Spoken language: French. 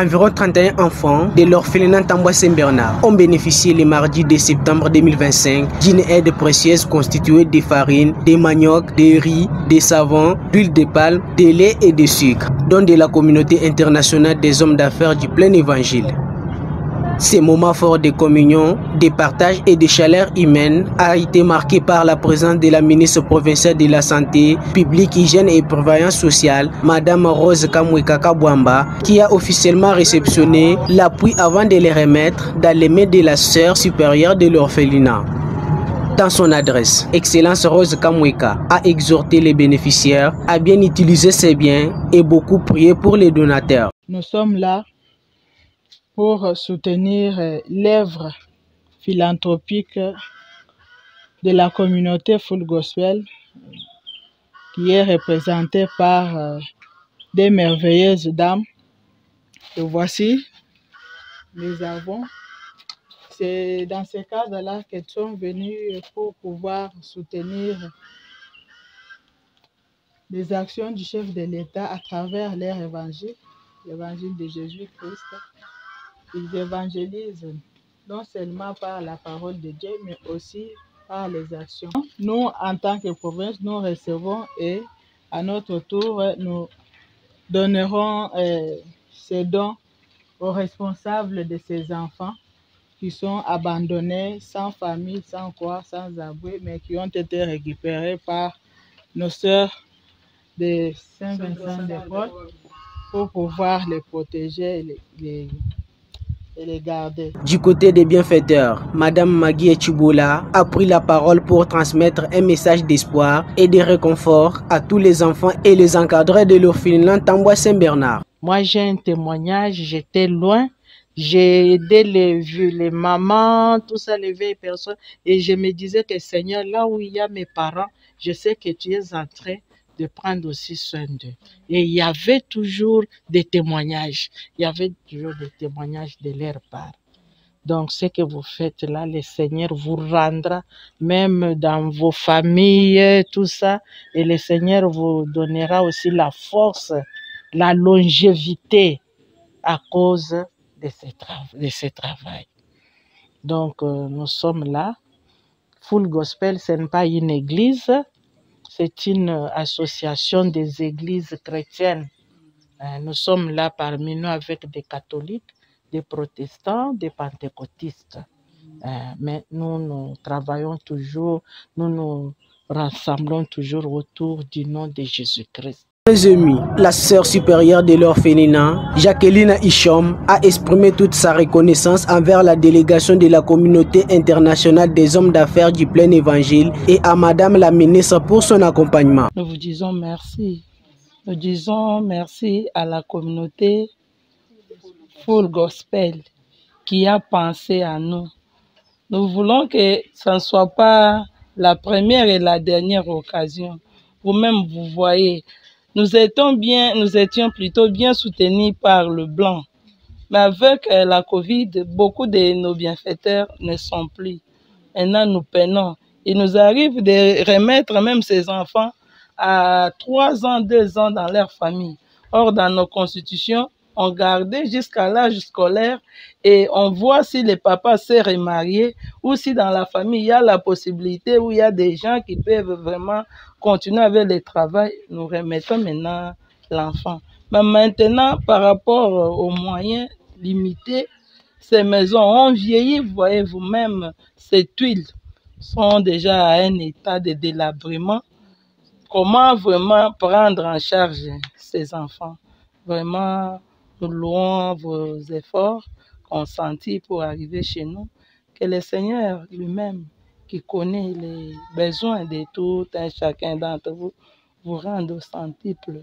Environ 31 enfants de l'orphelinat Tambwa Saint-Bernard ont bénéficié le mardi de septembre 2025 d'une aide précieuse constituée de farine, de manioc, de riz, de savon, d'huile de palme, de lait et de sucre, dont de la communauté internationale des hommes d'affaires du plein évangile. Ces moments forts de communion, de partage et de chaleur humaine a été marqué par la présence de la ministre provinciale de la Santé publique, Hygiène et Prévoyance sociale, Madame Rose Kamweka Kabwamba, qui a officiellement réceptionné l'appui avant de les remettre dans les mains de la sœur supérieure de l'orphelinat. Dans son adresse, Excellence Rose Kamweka a exhorté les bénéficiaires à bien utiliser ses biens et beaucoup prier pour les donateurs. Nous sommes là pour soutenir l'œuvre philanthropique de la communauté Full Gospel qui est représentée par des merveilleuses dames. Et voici, nous avons. C'est dans ce cadre-là qu'elles sont venues pour pouvoir soutenir les actions du chef de l'État à travers leur évangile, l'évangile de Jésus-Christ. Ils évangélisent non seulement par la parole de Dieu, mais aussi par les actions. Nous, en tant que province, nous recevons et à notre tour, nous donnerons ces dons aux responsables de ces enfants qui sont abandonnés, sans famille, sans quoi, sans abri, mais qui ont été récupérés par nos sœurs de Saint-Vincent-de-Paul pour pouvoir les protéger et les garder. Du côté des bienfaiteurs, Madame Magui Echibola a pris la parole pour transmettre un message d'espoir et de réconfort à tous les enfants et les encadrés de l'orphelinat Tambwa Saint-Bernard. Moi, j'ai un témoignage, j'étais loin, j'ai aidé les mamans, tout ça, les vieilles personnes, et je me disais que Seigneur, là où il y a mes parents, je sais que tu es en train de prendre aussi soin d'eux. Et il y avait toujours des témoignages. Il y avait toujours des témoignages de leur part. Donc, ce que vous faites là, le Seigneur vous rendra, même dans vos familles, tout ça. Et le Seigneur vous donnera aussi la force, la longévité à cause de ce travail. Donc, nous sommes là. Full Gospel, ce n'est pas une église. C'est une association des églises chrétiennes. Nous sommes là parmi nous avec des catholiques, des protestants, des pentecôtistes. Mais nous travaillons toujours, nous nous rassemblons toujours autour du nom de Jésus-Christ. Mes amis, la sœur supérieure de l'orphelinat, Jacqueline Ishom, a exprimé toute sa reconnaissance envers la délégation de la communauté internationale des hommes d'affaires du plein évangile et à Madame la ministre pour son accompagnement. Nous vous disons merci. Nous disons merci à la communauté Full Gospel qui a pensé à nous. Nous voulons que ce ne soit pas la première et la dernière occasion. Vous-même, vous voyez, nous étions plutôt bien soutenus par le blanc. Mais avec la Covid, beaucoup de nos bienfaiteurs ne sont plus. Maintenant, nous peinons. Il nous arrive de remettre même ces enfants à 3 ans, 2 ans dans leur famille. Or, dans nos constitutions, on gardait jusqu'à l'âge scolaire et on voit si le papa s'est remarié ou si dans la famille il y a la possibilité où il y a des gens qui peuvent vraiment continuer avec le travail. Nous remettons maintenant l'enfant. Mais maintenant, par rapport aux moyens limités, ces maisons ont vieilli. Vous voyez vous-même, ces tuiles sont déjà à un état de délabrement. Comment vraiment prendre en charge ces enfants? Vraiment, nous louons vos efforts consentis pour arriver chez nous. Que le Seigneur lui-même, qui connaît les besoins de tout un chacun d'entre vous, vous rende au centuple.